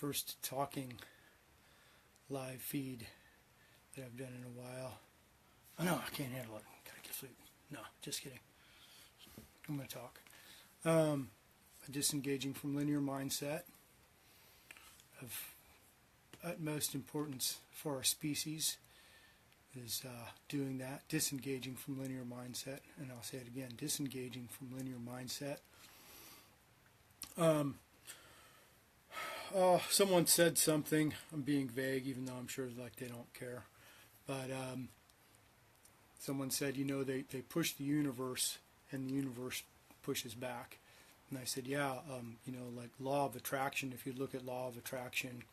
first talking live feed that I've done in a while. Oh no, I can't handle it. Gotta get flute. No, just kidding. I'm going to talk. Disengaging from linear mindset, of utmost importance for our species is doing that, disengaging from linear mindset. And I'll say it again, disengaging from linear mindset. Someone said something, I'm being vague even though I'm sure like they don't care, but someone said, they push the universe and the universe pushes back. And I said, yeah, like law of attraction, if you look at law of attraction,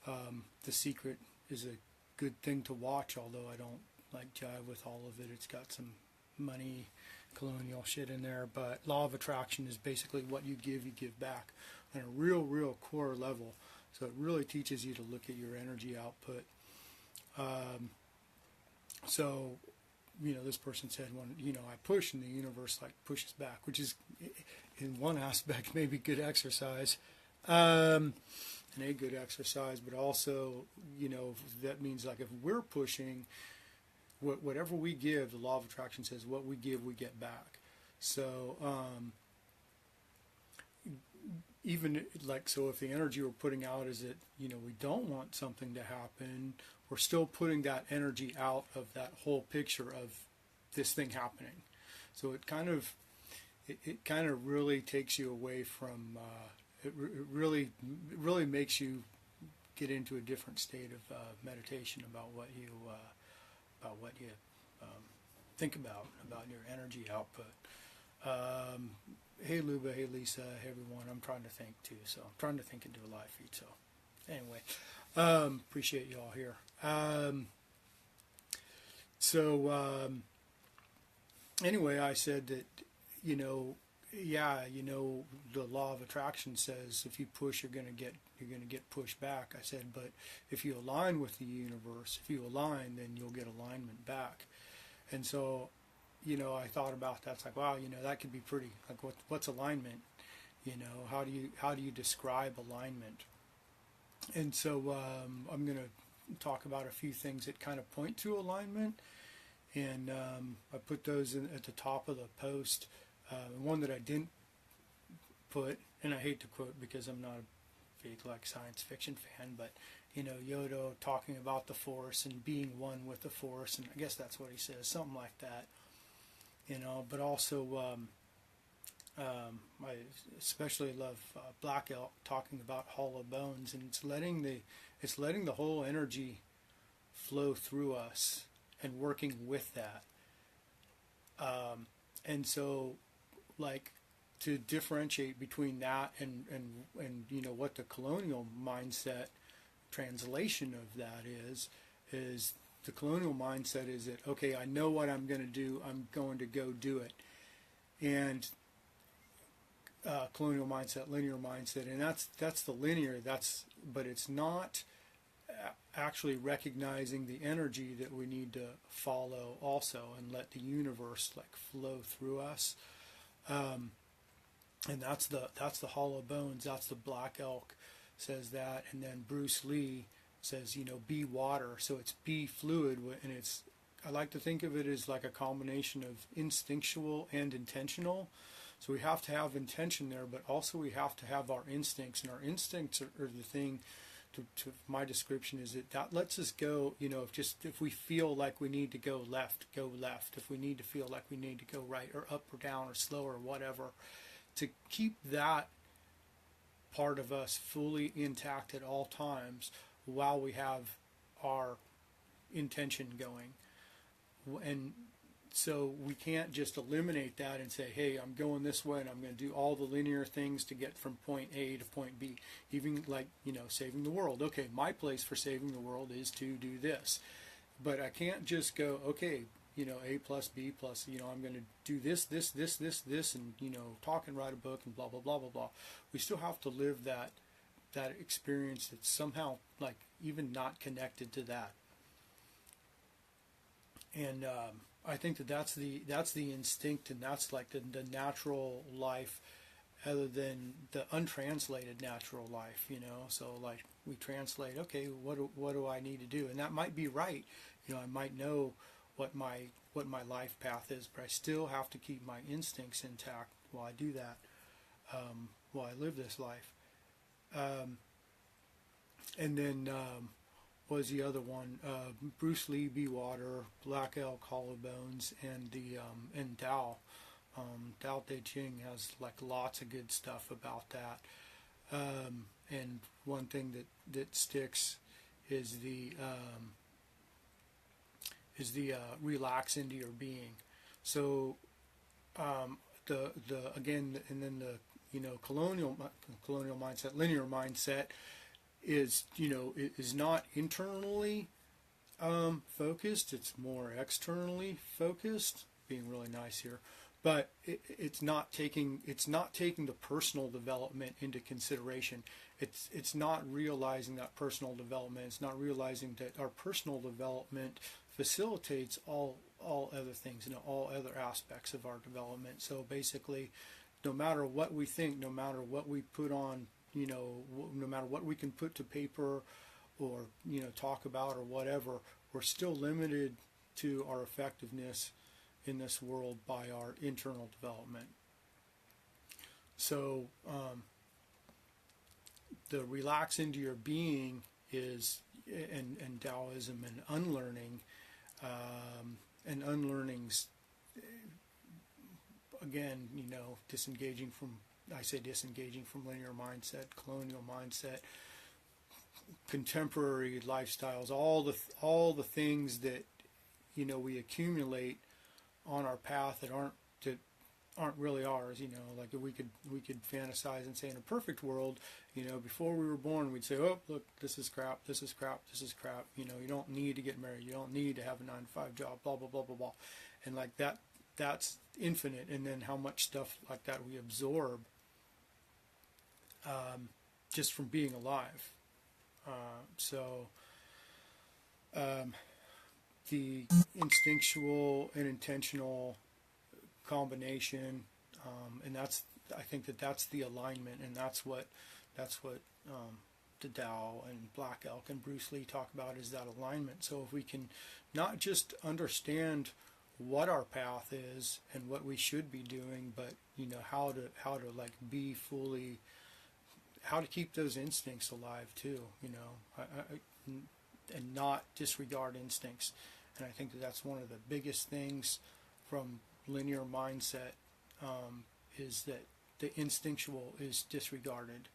The Secret is a good thing to watch, although I don't like jive with all of it. It's got some money, colonial shit in there, but law of attraction is basically what you give back on a real core level. So it really teaches you to look at your energy output. So, this person said, I push and the universe like pushes back, which is in one aspect maybe good exercise, and a good exercise, but also, that means like if we're pushing, whatever we give, the law of attraction says what we give, we get back. So, even like, so if the energy we're putting out is that, we don't want something to happen, we're still putting that energy out of that whole picture of this thing happening. So it kind of really takes you away from, it really makes you get into a different state of meditation about what you think about your energy output. Hey Luba, hey Lisa, hey everyone. I'm trying to think too, so I'm trying to think into a live feed. So anyway, appreciate you all here. Anyway, I said that, the law of attraction says if you push, you're gonna get pushed back. I said, but if you align with the universe, if you align, then you'll get alignment back. And so, I thought about that. It's like, wow, that could be pretty. Like, what's alignment? How do you describe alignment? And so I'm going to talk about a few things that kind of point to alignment. And I put those at the top of the post. One that I didn't put, and I hate to quote because I'm not a big like science fiction fan, but Yoda talking about the Force and being one with the Force, and I guess that's what he says, something like that. But also I especially love Black Elk talking about hollow bones, and it's letting the whole energy flow through us and working with that. And so, like, to differentiate between that and what the colonial mindset translation of that is the colonial mindset is that, okay, I know what I'm going to do, I'm going to go do it. And colonial mindset, linear mindset, and that's the linear, but it's not actually recognizing the energy that we need to follow also and let the universe like flow through us. And that's the hollow bones, that's the Black Elk says that. And then Bruce Lee says, be water. So it's be fluid, and I like to think of it as like a combination of instinctual and intentional. So we have to have intention there, but also we have to have our instincts, and our instincts are the thing. To my description is that lets us go. If we feel like we need to go left, go left. If we need to feel like we need to go right or up or down or slow or whatever, to keep that part of us fully intact at all times while we have our intention going. And so we can't just eliminate that and say, hey, I'm going this way and I'm going to do all the linear things to get from point A to point B. Even like, saving the world. Okay, my place for saving the world is to do this. But I can't just go, okay, A plus B plus, I'm going to do this, and, talk and write a book and blah, blah, blah, blah, blah. We still have to live that experience that's somehow like even not connected to that. And I think that's the instinct, and that's like the natural life other than the untranslated natural life, you know. So like we translate, okay, what do I need to do? And that might be right. You know, I might know what my life path is, but I still have to keep my instincts intact while I do that, while I live this life. And then was the other one? Bruce Lee, Be Water, Black Elk, Hollow Bones, and and Tao. Tao Te Ching has like lots of good stuff about that. And one thing that sticks is the relax into your being. So the again, and then the, you know, colonial mindset, linear mindset is, you know, is not internally focused. It's more externally focused. Being really nice here, but it's not taking the personal development into consideration. It's not realizing that personal development. It's not realizing that our personal development facilitates all other things and all other aspects of our development. So basically, no matter what we think, no matter what we put on, you know, no matter what we can put to paper or, you know, talk about or whatever, we're still limited to our effectiveness in this world by our internal development. So the relax into your being is, and Taoism and unlearning, and unlearning's, again, you know, disengaging from linear mindset, colonial mindset, contemporary lifestyles, all the things that, you know, we accumulate on our path that aren't really ours. You know, like we could fantasize and say, in a perfect world, you know, before we were born, we'd say, oh, look, this is crap, this is crap, this is crap. You know, you don't need to get married, you don't need to have a 9-to-5 job, blah blah blah blah blah, and like that's infinite. And then how much stuff like that we absorb just from being alive. The instinctual and intentional combination, and I think that's the alignment, and that's what the Tao and Black Elk and Bruce Lee talk about, is that alignment. So if we can not just understand what our path is and what we should be doing, but, you know, how to like be fully, how to keep those instincts alive too, you know, and not disregard instincts. And I think that's one of the biggest things from linear mindset, is that the instinctual is disregarded.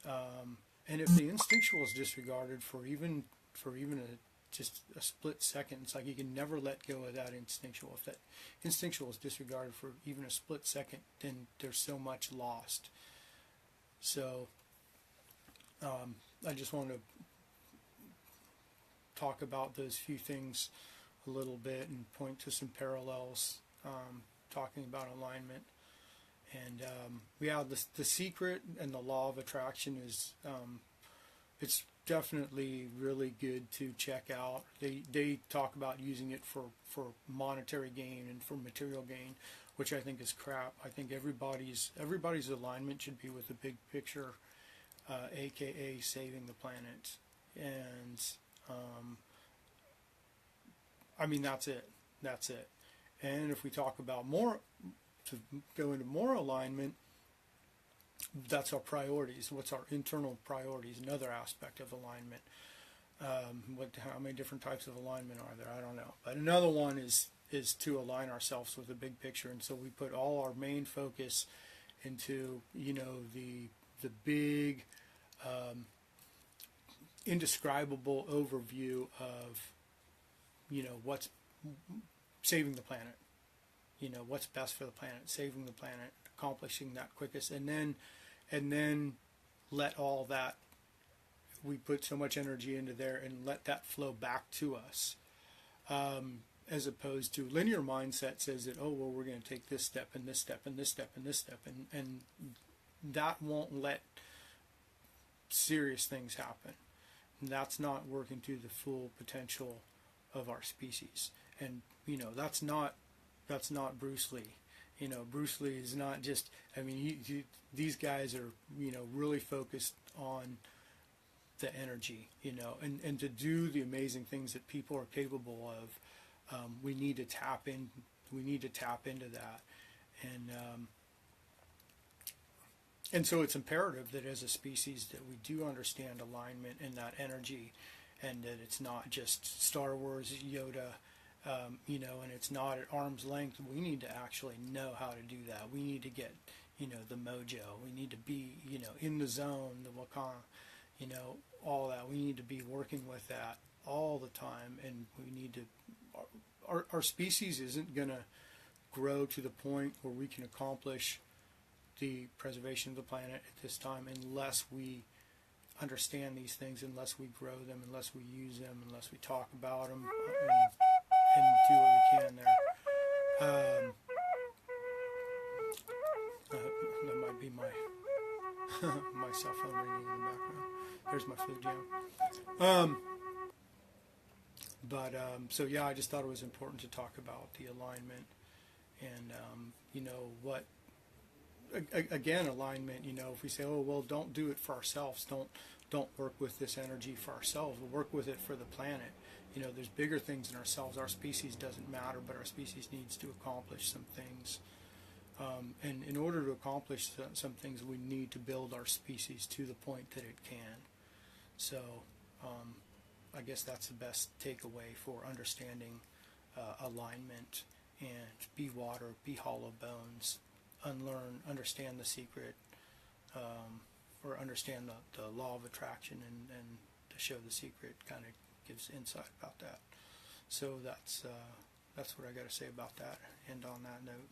And if the instinctual is disregarded for even just a split second, it's like you can never let go of that instinctual. If that instinctual is disregarded for even a split second, then there's so much lost. So I just want to talk about those few things a little bit and point to some parallels, talking about alignment. And the secret and the law of attraction is, it's definitely really good to check out. They talk about using it for monetary gain and for material gain, which I think is crap. I think everybody's alignment should be with the big picture, aka saving the planet. And I mean, that's it. And if we talk about more, to go into more alignment, that's our priorities. What's our internal priorities? Another aspect of alignment. How many different types of alignment are there? I don't know. But another one is to align ourselves with the big picture. And so we put all our main focus into, you know, the big, indescribable overview of, you know, what's saving the planet, you know, what's best for the planet, saving the planet, accomplishing that quickest, and then let all that, we put so much energy into there and let that flow back to us, as opposed to linear mindset says that, oh, well, we're going to take this step and this step and this step and this step, and that won't let serious things happen. And that's not working to the full potential of our species. And, you know, that's not Bruce Lee. Bruce Lee is not just, I mean, these guys are, really focused on the energy, and to do the amazing things that people are capable of. We need to tap into that. And so it's imperative that as a species that we do understand alignment and that energy, and that it's not just Star Wars Yoda, and it's not at arm's length. We need to actually know how to do that. We need to get, the mojo. We need to be, in the zone, the wakana, all that. We need to be working with that all the time, and we need to. Our species isn't going to grow to the point where we can accomplish the preservation of the planet at this time unless we understand these things, unless we grow them, unless we use them, unless we talk about them, and do what we can there. That might be my my cell phone ringing in the background. There's my flute jam. So yeah, I just thought it was important to talk about the alignment, and what. Again, alignment. If we say, "Oh well, don't do it for ourselves. Don't work with this energy for ourselves. We'll work with it for the planet." There's bigger things in ourselves. Our species doesn't matter, but our species needs to accomplish some things. And in order to accomplish some things, we need to build our species to the point that it can. So, I guess that's the best takeaway for understanding alignment. And be water, be hollow bones. Understand the secret, or understand the law of attraction, and to show the secret kind of gives insight about that. So that's what I got to say about that. And on that note,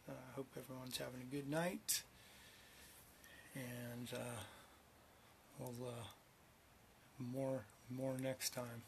I hope everyone's having a good night, and we'll more next time.